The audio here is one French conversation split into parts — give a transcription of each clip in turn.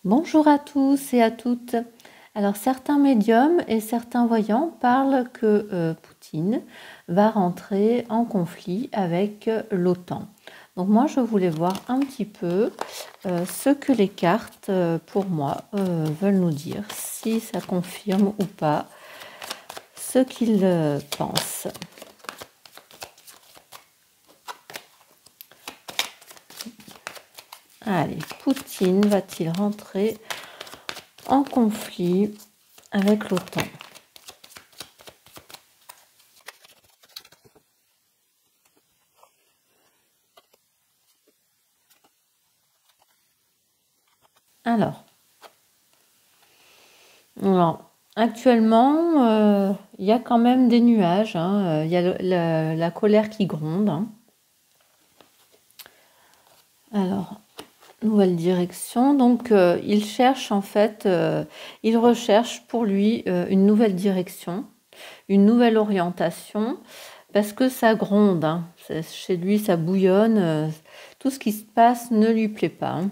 Bonjour à tous et à toutes. Alors certains médiums et certains voyants parlent que Poutine va rentrer en conflit avec l'OTAN. Donc moi je voulais voir un petit peu ce que les cartes pour moi veulent nous dire, si ça confirme ou pas ce qu'ils pensent. Allez, Poutine va-t-il rentrer en conflit avec l'OTAN? Alors, actuellement, il y a quand même des nuages, il y a la colère qui gronde, hein. Alors, nouvelle direction. Donc, il cherche en fait, il recherche pour lui une nouvelle direction, une nouvelle orientation, parce que ça gronde, hein. Chez lui, ça bouillonne. Tout ce qui se passe ne lui plaît pas, hein.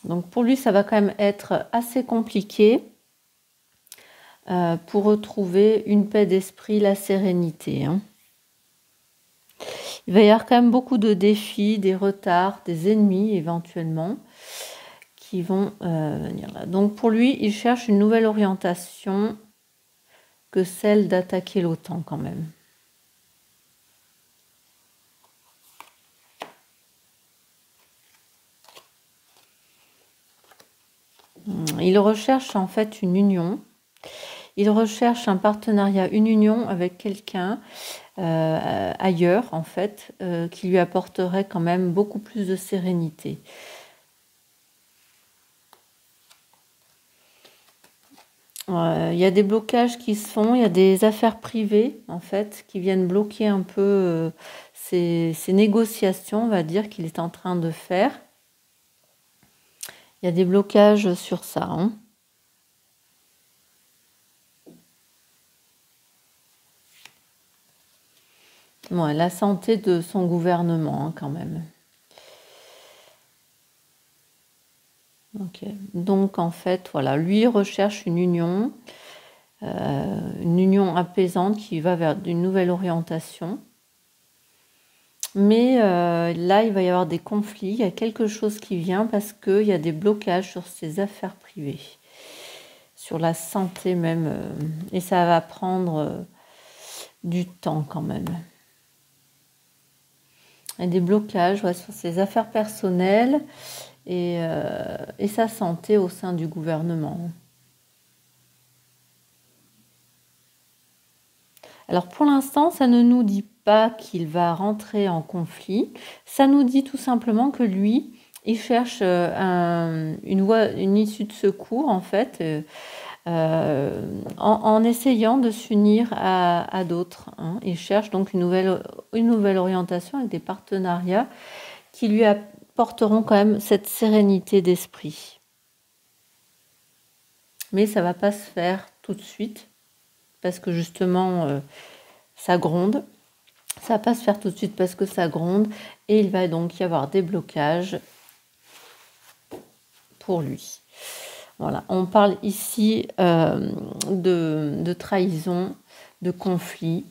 Donc, pour lui, ça va quand même être assez compliqué pour retrouver une paix d'esprit, la sérénité, hein. Il va y avoir quand même beaucoup de défis, des retards, des ennemis éventuellement qui vont venir là. Donc pour lui, il cherche une nouvelle orientation que celle d'attaquer l'OTAN quand même. Il recherche en fait une union. Il recherche un partenariat, une union avec quelqu'un ailleurs en fait, qui lui apporterait quand même beaucoup plus de sérénité. Il y a des blocages qui se font, il y a des affaires privées en fait qui viennent bloquer un peu ces négociations, on va dire, qu'il est en train de faire. Il y a des blocages sur ça, hein. Ouais, la santé de son gouvernement, hein, quand même. Ok. Donc en fait, voilà, lui recherche une union apaisante qui va vers une nouvelle orientation. Mais là, il va y avoir des conflits, il y a quelque chose qui vient parce qu'il y a des blocages sur ses affaires privées, sur la santé même, et ça va prendre du temps quand même. Il y a des blocages sur ses affaires personnelles et sa santé au sein du gouvernement. Alors pour l'instant, ça ne nous dit pas qu'il va rentrer en conflit, ça nous dit tout simplement que lui, il cherche une issue de secours en fait, en essayant de s'unir à d'autres, hein. Il cherche donc une nouvelle orientation avec des partenariats qui lui apporteront quand même cette sérénité d'esprit. Mais ça ne va pas se faire tout de suite parce que justement ça gronde. Ça ne va pas se faire tout de suite parce que ça gronde et il va donc y avoir des blocages pour lui. Voilà, on parle ici de trahison, de conflit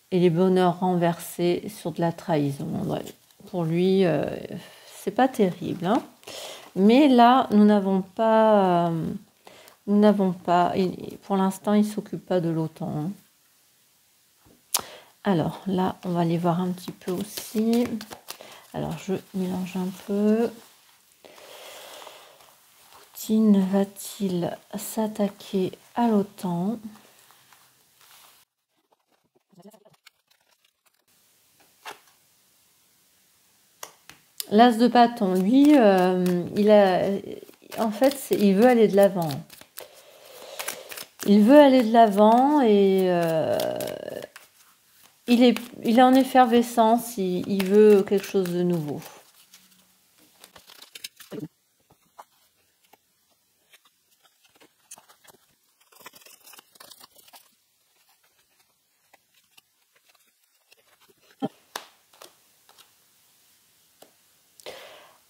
et les bonheurs renversés sur de la trahison. Ouais. Pour lui, c'est pas terrible, hein. Mais là, nous n'avons pas, pour l'instant, il s'occupe pas de l'OTAN, hein. Alors là, on va aller voir un petit peu aussi. Alors je mélange un peu. Poutine va-t-il s'attaquer à l'OTAN? L'as de bâton, lui, en fait, il veut aller de l'avant. Il veut aller de l'avant et il est en effervescence, il veut quelque chose de nouveau.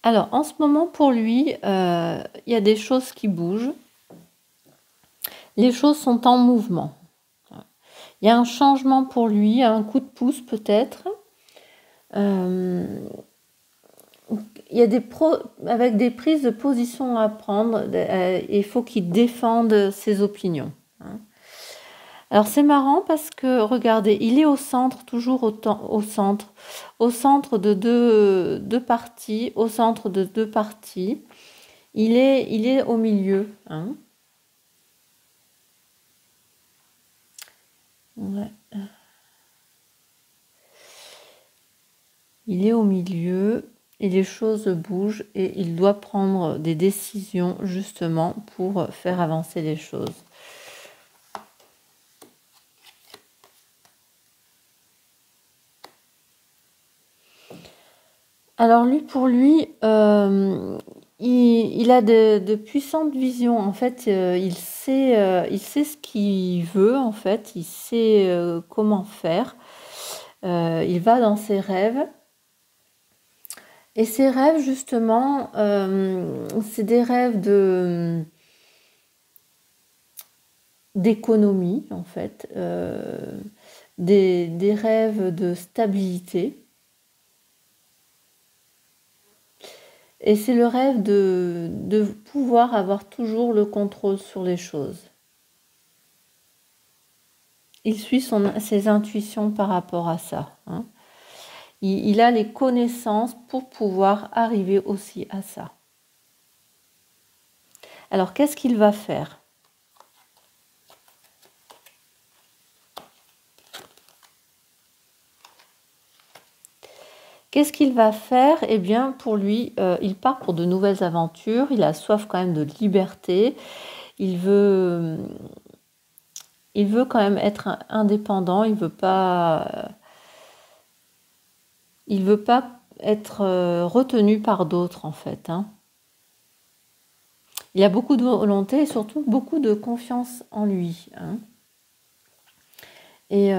Alors, en ce moment, pour lui, il y a des choses qui bougent. Les choses sont en mouvement. Il y a un changement pour lui, un coup de pouce peut-être. Il y a avec des prises de position à prendre. Il faut qu'il défende ses opinions. Alors c'est marrant parce que, regardez, il est au centre, toujours au centre de deux parties, au centre de deux parties. Il est au milieu. Hein. Ouais. Il est au milieu et les choses bougent et il doit prendre des décisions justement pour faire avancer les choses. Alors pour lui, il a de puissantes visions. En fait, il sait ce qu'il veut. En fait, il sait comment faire. Il va dans ses rêves. Et ces rêves, justement, c'est des rêves d'économie, en fait, des rêves de stabilité. Et c'est le rêve de pouvoir avoir toujours le contrôle sur les choses. Il suit ses intuitions par rapport à ça. Hein. Il a les connaissances pour pouvoir arriver aussi à ça. Alors, qu'est-ce qu'il va faire ? Qu'est-ce qu'il va faire ? Eh bien, pour lui, il part pour de nouvelles aventures. Il a soif quand même de liberté. Il veut quand même être indépendant. Il veut pas être retenu par d'autres, en fait. Hein. Il a beaucoup de volonté et surtout beaucoup de confiance en lui. Hein. Et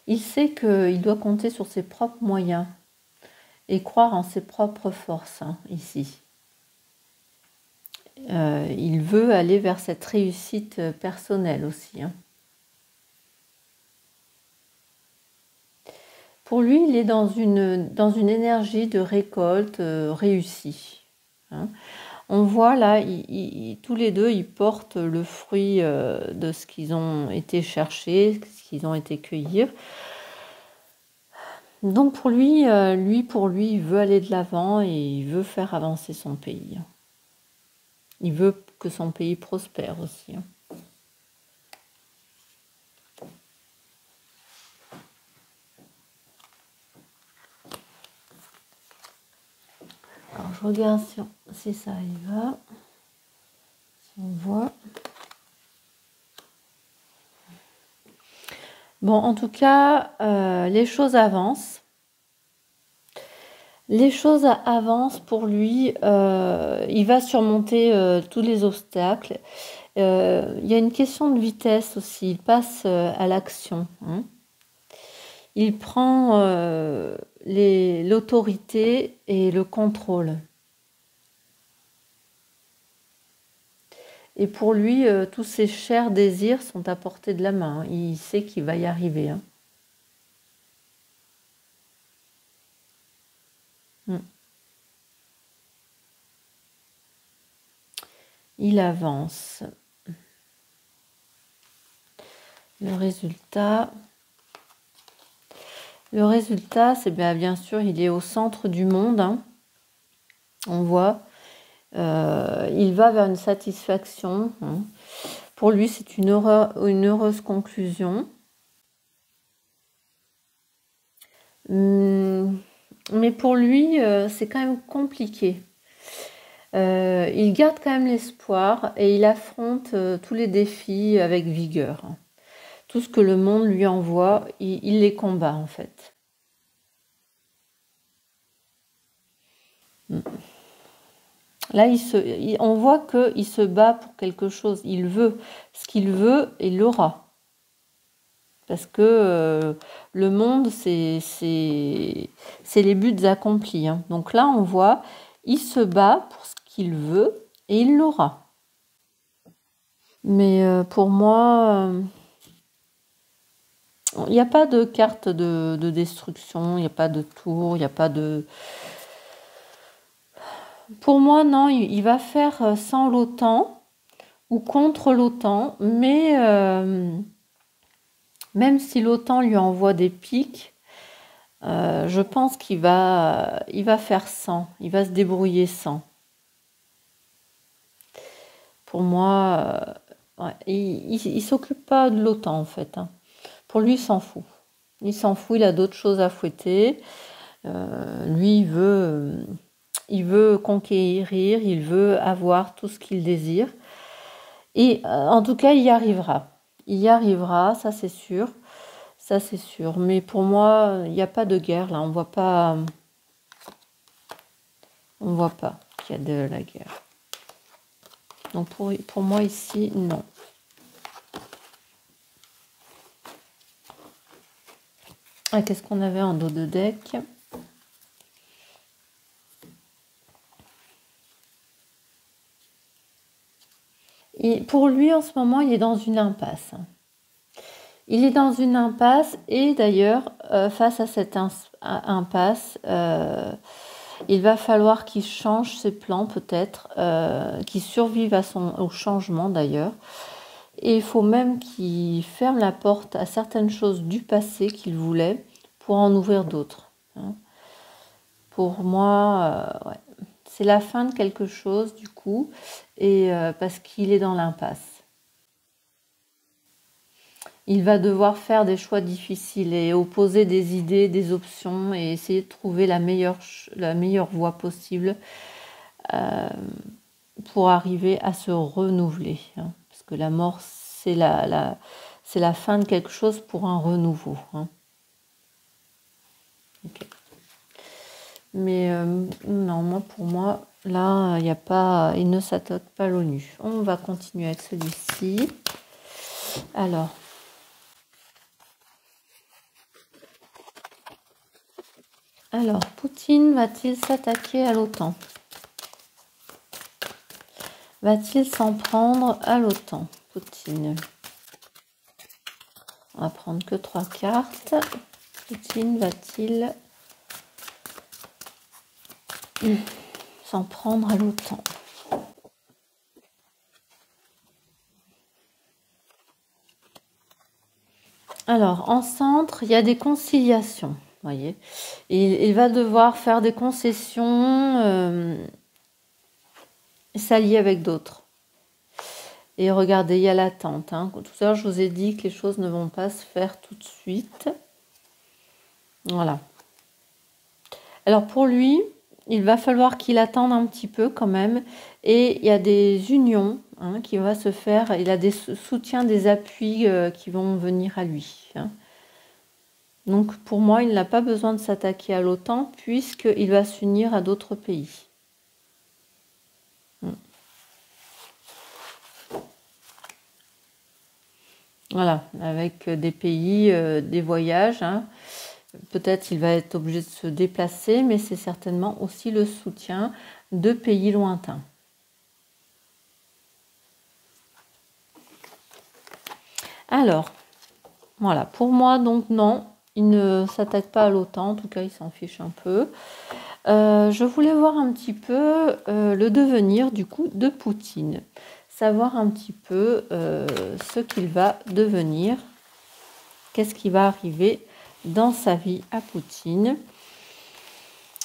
il sait qu'il doit compter sur ses propres moyens et croire en ses propres forces, hein, ici. Il veut aller vers cette réussite personnelle aussi. Hein. Pour lui, il est dans une énergie de récolte réussie. Hein. On voit là, tous les deux, ils portent le fruit de ce qu'ils ont été chercher, ce qu'ils ont été cueillir. Donc pour lui, il veut aller de l'avant et il veut faire avancer son pays. Il veut que son pays prospère aussi. Alors je regarde si ça y va. Si on voit. Bon, en tout cas, les choses avancent. Les choses avancent pour lui. Il va surmonter tous les obstacles. Il y a une question de vitesse aussi. Il passe à l'action. Hein. Il prend l'autorité et le contrôle. Et pour lui, tous ses chers désirs sont à portée de la main. Il sait qu'il va y arriver. Hein. Il avance. Le résultat, c'est bien sûr, il est au centre du monde. Hein. On voit. Il va vers une satisfaction. Hein. Pour lui, c'est une heureuse conclusion. Mais pour lui, c'est quand même compliqué. Il garde quand même l'espoir et il affronte tous les défis avec vigueur. Tout ce que le monde lui envoie, il les combat en fait. Là, on voit qu'il se bat pour quelque chose. Il veut ce qu'il veut et il l'aura. Parce que le monde, c'est les buts accomplis, hein. Donc là, on voit, il se bat pour ce qu'il veut et il l'aura. Mais pour moi, il n'y a pas de carte de destruction, il n'y a pas de tour, il n'y a pas de... Pour moi, non, il va faire sans l'OTAN ou contre l'OTAN, mais même si l'OTAN lui envoie des pics, je pense qu'il va faire sans, il va se débrouiller sans. Pour moi, ouais, il s'occupe pas de l'OTAN en fait, hein. Pour lui, il s'en fout. Il s'en fout, il a d'autres choses à fouetter. Lui, il veut conquérir, il veut avoir tout ce qu'il désire. Et en tout cas, il y arrivera. Il y arrivera, ça c'est sûr. Ça c'est sûr. Mais pour moi, il n'y a pas de guerre là. On voit pas qu'il y a de la guerre. Donc pour moi ici, non. Ah, qu'est-ce qu'on avait en dos de deck? Et pour lui, en ce moment, il est dans une impasse. Il est dans une impasse et d'ailleurs, face à cette impasse, il va falloir qu'il change ses plans peut-être, qu'il survive au changement d'ailleurs. Et il faut même qu'il ferme la porte à certaines choses du passé qu'il voulait pour en ouvrir d'autres, hein. Pour moi, ouais, c'est la fin de quelque chose du coup, et parce qu'il est dans l'impasse. Il va devoir faire des choix difficiles et opposer des idées, des options et essayer de trouver la meilleure voie possible pour arriver à se renouveler, hein. Parce que la mort, c'est la fin de quelque chose pour un renouveau, hein. Okay. Mais non, pour moi, là, il ne s'attaque pas l'ONU. On va continuer avec celui-ci. Alors, Poutine va-t-il s'attaquer à l'OTAN? Va-t-il s'en prendre à l'OTAN, Poutine? On va prendre que 3 cartes. Poutine va-t-il s'en prendre à l'OTAN? Alors, en centre, il y a des conciliations, voyez. Il va devoir faire des concessions, s'allier avec d'autres. Et regardez, il y a l'attente, hein. Tout à l'heure, je vous ai dit que les choses ne vont pas se faire tout de suite. Voilà. Alors pour lui, il va falloir qu'il attende un petit peu quand même. Et il y a des unions, hein, qui vont se faire. Il a des soutiens, des appuis qui vont venir à lui, hein. Donc pour moi, il n'a pas besoin de s'attaquer à l'OTAN puisqu'il va s'unir à d'autres pays. Voilà, avec des pays, des voyages, hein. Peut-être il va être obligé de se déplacer, mais c'est certainement aussi le soutien de pays lointains. Alors, voilà, pour moi, donc non, il ne s'attaque pas à l'OTAN, en tout cas il s'en fiche un peu. Je voulais voir un petit peu le devenir du coup de Poutine, savoir un petit peu ce qu'il va devenir, qu'est-ce qui va arriver dans sa vie à Poutine.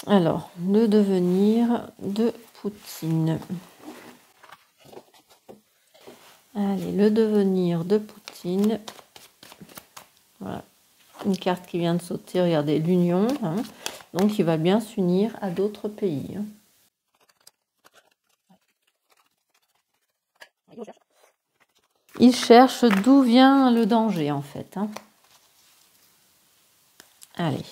Alors, le devenir de Poutine. Allez, le devenir de Poutine. Voilà, une carte qui vient de sauter, regardez, l'union, hein. Donc, il va bien s'unir à d'autres pays, hein. Il cherche d'où vient le danger, en fait, hein. Allez.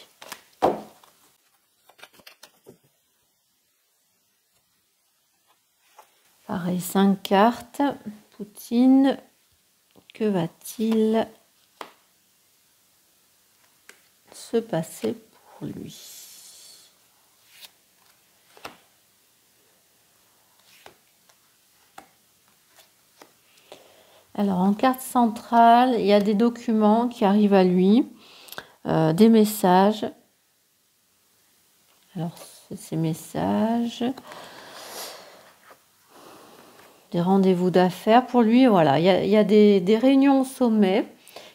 Pareil, 5 cartes. Poutine, que va-t-il se passer pour lui. Alors, en carte centrale, il y a des documents qui arrivent à lui, des messages. Alors, ces messages, des rendez-vous d'affaires. Pour lui, voilà, il y a des réunions au sommet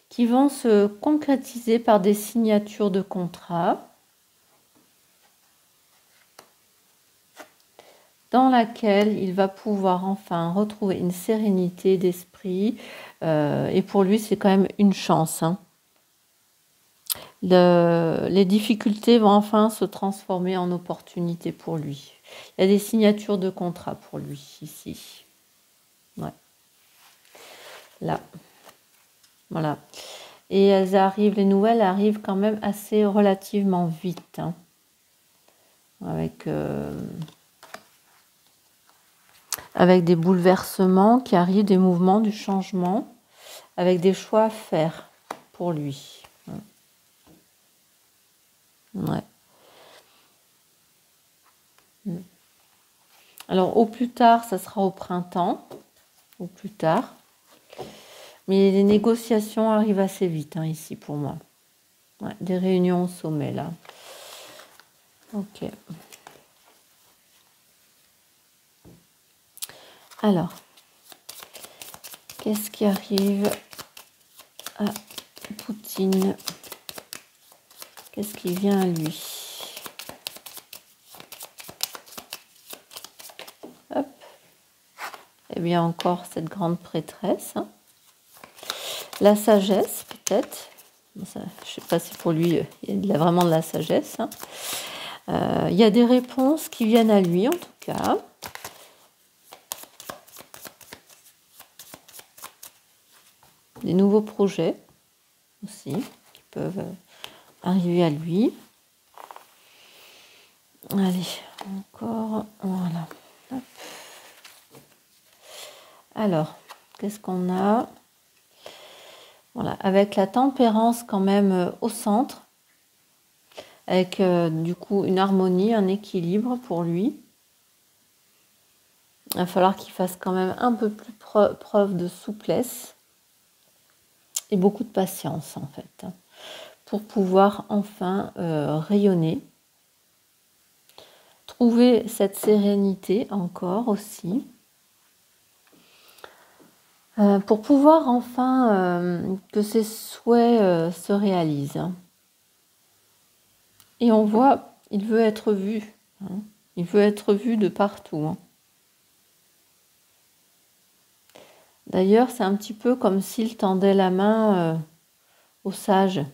qui vont se concrétiser par des signatures de contrats, dans laquelle il va pouvoir enfin retrouver une sérénité d'esprit. Et pour lui, c'est quand même une chance, hein. Les difficultés vont enfin se transformer en opportunités pour lui. Il y a des signatures de contrat pour lui, ici. Ouais. Là. Voilà. Et elles arrivent, les nouvelles arrivent quand même assez relativement vite, hein. Avec des bouleversements qui arrivent, des mouvements, du changement, avec des choix à faire pour lui. Ouais. Alors, au plus tard, ça sera au printemps, au plus tard. Mais les négociations arrivent assez vite, hein, ici, pour moi. Ouais, des réunions au sommet, là. Ok. Alors, qu'est-ce qui arrive à Poutine? Qu'est-ce qui vient à lui? Hop. Eh bien, encore cette grande prêtresse, hein. La sagesse, peut-être. Je ne sais pas si pour lui, il a vraiment de la sagesse, hein. Il y a des réponses qui viennent à lui, en tout cas. Des nouveaux projets aussi qui peuvent arriver à lui. Allez, encore, voilà. Hop. Alors, qu'est-ce qu'on a? Voilà, avec la tempérance quand même au centre, avec du coup une harmonie, un équilibre pour lui. Il va falloir qu'il fasse quand même un peu plus preuve de souplesse et beaucoup de patience en fait, hein, pour pouvoir enfin rayonner. Trouver cette sérénité encore aussi. Pour pouvoir enfin que ses souhaits se réalisent. Et on voit, il veut être vu, hein. Il veut être vu de partout, hein. D'ailleurs, c'est un petit peu comme s'il tendait la main aux sages.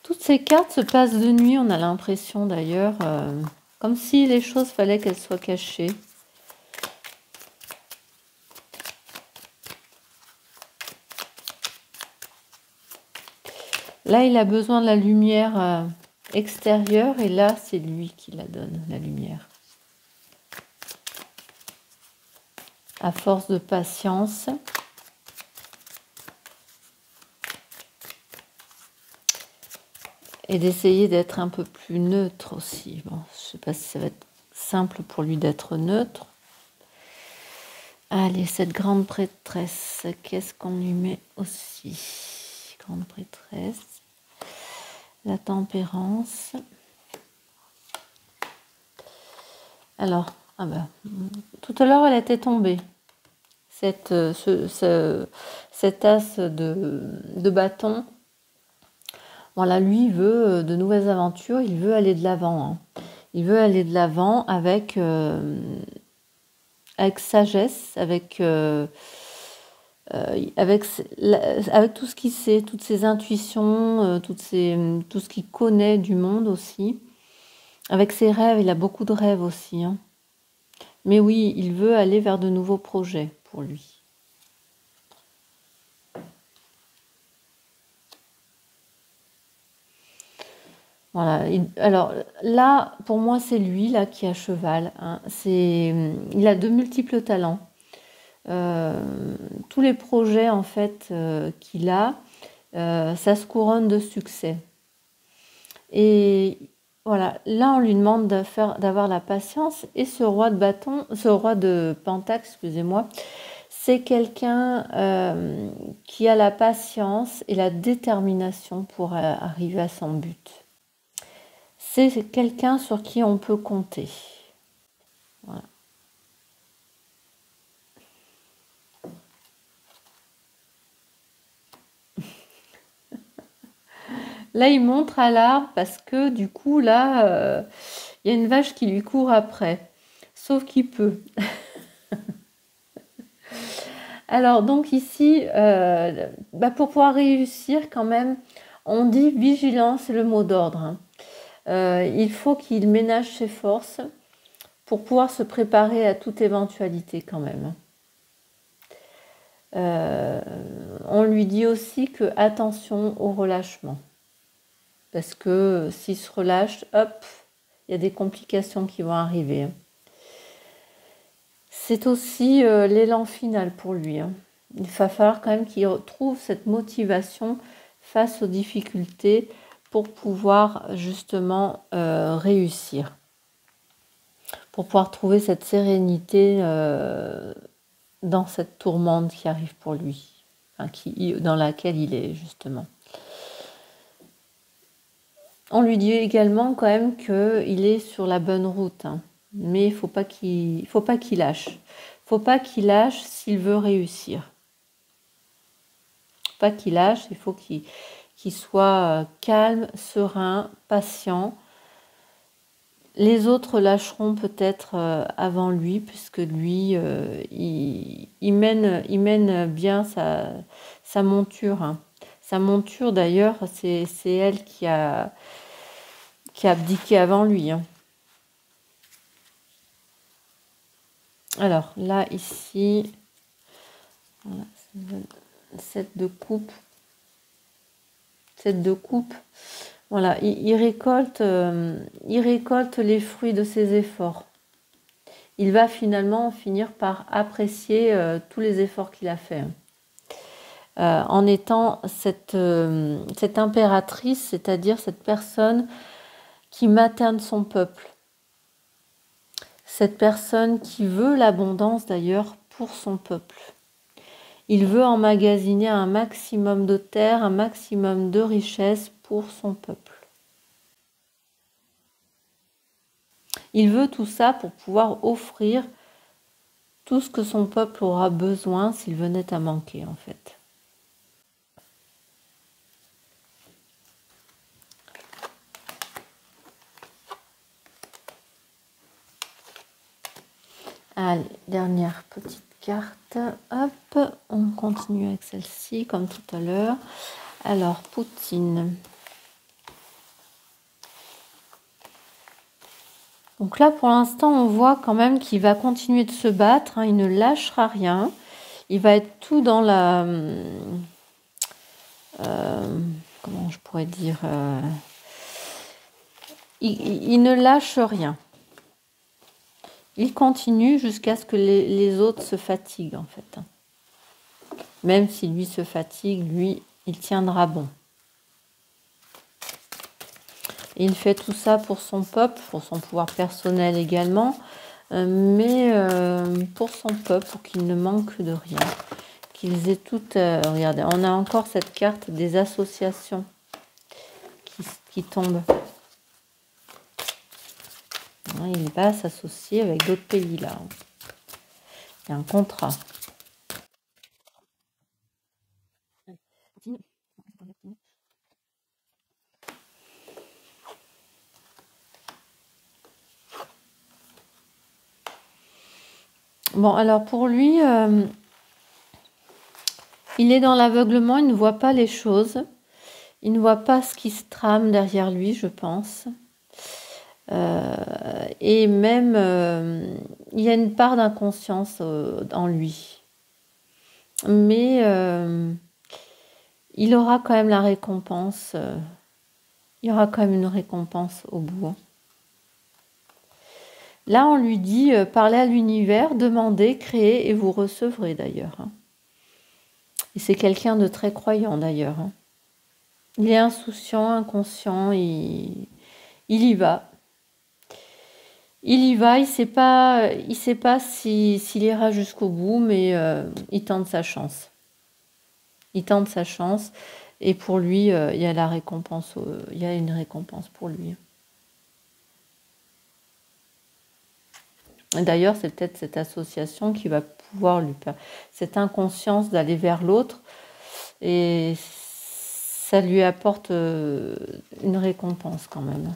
Toutes ces cartes se passent de nuit, on a l'impression d'ailleurs, comme si les choses fallait qu'elles soient cachées. Là, il a besoin de la lumière extérieure et là, c'est lui qui la donne, la lumière. À force de patience. Et d'essayer d'être un peu plus neutre aussi. Bon, je ne sais pas si ça va être simple pour lui d'être neutre. Allez, cette grande prêtresse, qu'est-ce qu'on lui met aussi? Grande prêtresse. La tempérance. Alors, tout à l'heure, elle était tombée. Cet as de bâton. Voilà, lui, il veut de nouvelles aventures, il veut aller de l'avant, hein. Il veut aller de l'avant avec sagesse, avec tout ce qu'il sait, toutes ses intuitions, tout ce qu'il connaît du monde aussi. Avec ses rêves, il a beaucoup de rêves aussi, hein. Mais oui, il veut aller vers de nouveaux projets pour lui. Voilà. Alors là, pour moi, c'est lui là qui est à cheval, hein. Il a de multiples talents. tous les projets en fait qu'il a, ça se couronne de succès. Et voilà, là on lui demande d'avoir la patience. Et ce roi de bâton, ce roi de pentacle, excusez-moi, c'est quelqu'un qui a la patience et la détermination pour arriver à son but. C'est quelqu'un sur qui on peut compter. Voilà. Là, il montre à l'arbre parce que du coup, là, il y a une vache qui lui court après. Sauf qu'il peut. Alors, donc ici, pour pouvoir réussir quand même, on dit vigilance, c'est le mot d'ordre. Hein. Il faut qu'il ménage ses forces pour pouvoir se préparer à toute éventualité quand même. On lui dit aussi que attention au relâchement. Parce que s'il se relâche, hop, il y a des complications qui vont arriver. C'est aussi l'élan final pour lui. Hein. Il va falloir quand même qu'il trouve cette motivation face aux difficultés pour pouvoir justement réussir. Pour pouvoir trouver cette sérénité dans cette tourmente qui arrive pour lui, enfin, dans laquelle il est justement. On lui dit également quand même qu'il est sur la bonne route, hein, mais il ne faut pas qu'il lâche. Il ne faut pas qu'il lâche s'il veut réussir. Pas qu'il lâche, il faut qu'il soit calme, serein, patient. Les autres lâcheront peut-être avant lui, puisque lui, il mène bien sa monture. Hein. Sa monture, d'ailleurs, c'est elle qui a abdiqué avant lui. Hein. Alors, là, ici, voilà, 7 de coupe. 7 de coupe. Voilà, il récolte les fruits de ses efforts. Il va finalement finir par apprécier tous les efforts qu'il a faits. En étant cette impératrice, c'est-à-dire cette personne qui materne son peuple. Cette personne qui veut l'abondance d'ailleurs pour son peuple. Il veut emmagasiner un maximum de terre, un maximum de richesses pour son peuple. Il veut tout ça pour pouvoir offrir tout ce que son peuple aura besoin s'il venait à manquer en fait. Allez, dernière petite carte. Hop, on continue avec celle-ci comme tout à l'heure. Alors, Poutine. Donc là, pour l'instant, on voit quand même qu'il va continuer de se battre. Hein, il ne lâchera rien. Il va être tout dans la... comment je pourrais dire il ne lâche rien. Il continue jusqu'à ce que les autres se fatiguent, en fait. Même si lui se fatigue, lui, il tiendra bon. Et il fait tout ça pour son peuple, pour son pouvoir personnel également, mais pour son peuple, pour qu'il ne manque de rien. Qu'ils aient toutes... regardez, on a encore cette carte des associations qui tombent. Il va s'associer avec d'autres pays, là. Il y a un contrat. Bon, alors pour lui, il est dans l'aveuglement, il ne voit pas les choses. Il ne voit pas ce qui se trame derrière lui, je pense. Et même, il y a une part d'inconscience en lui. Mais il aura quand même la récompense. Il y aura quand même une récompense au bout. Là, on lui dit, parlez à l'univers, demandez, créez et vous recevrez d'ailleurs. Et c'est quelqu'un de très croyant d'ailleurs. Il est insouciant, inconscient, il y va. Il y va, il sait pas s'il ira jusqu'au bout, mais il tente sa chance. Il tente sa chance et pour lui, il y a la récompense, il y a une récompense pour lui. D'ailleurs, c'est peut-être cette association qui va pouvoir lui permettre cette inconscience d'aller vers l'autre et ça lui apporte une récompense quand même.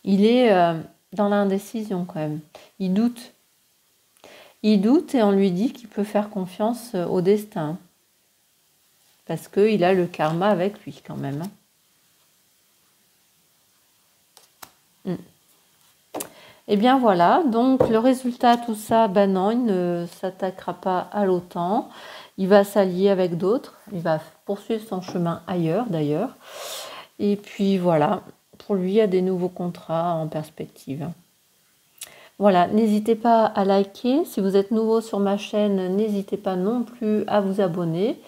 Il est dans l'indécision quand même. Il doute. Il doute et on lui dit qu'il peut faire confiance au destin. Parce qu'il a le karma avec lui quand même. Et bien voilà, donc le résultat de tout ça, ben non, il ne s'attaquera pas à l'OTAN. Il va s'allier avec d'autres. Il va poursuivre son chemin ailleurs d'ailleurs. Et puis voilà, pour lui, il y a des nouveaux contrats en perspective. Voilà, n'hésitez pas à liker. Si vous êtes nouveau sur ma chaîne, n'hésitez pas non plus à vous abonner.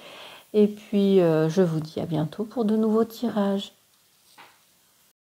Et puis, je vous dis à bientôt pour de nouveaux tirages.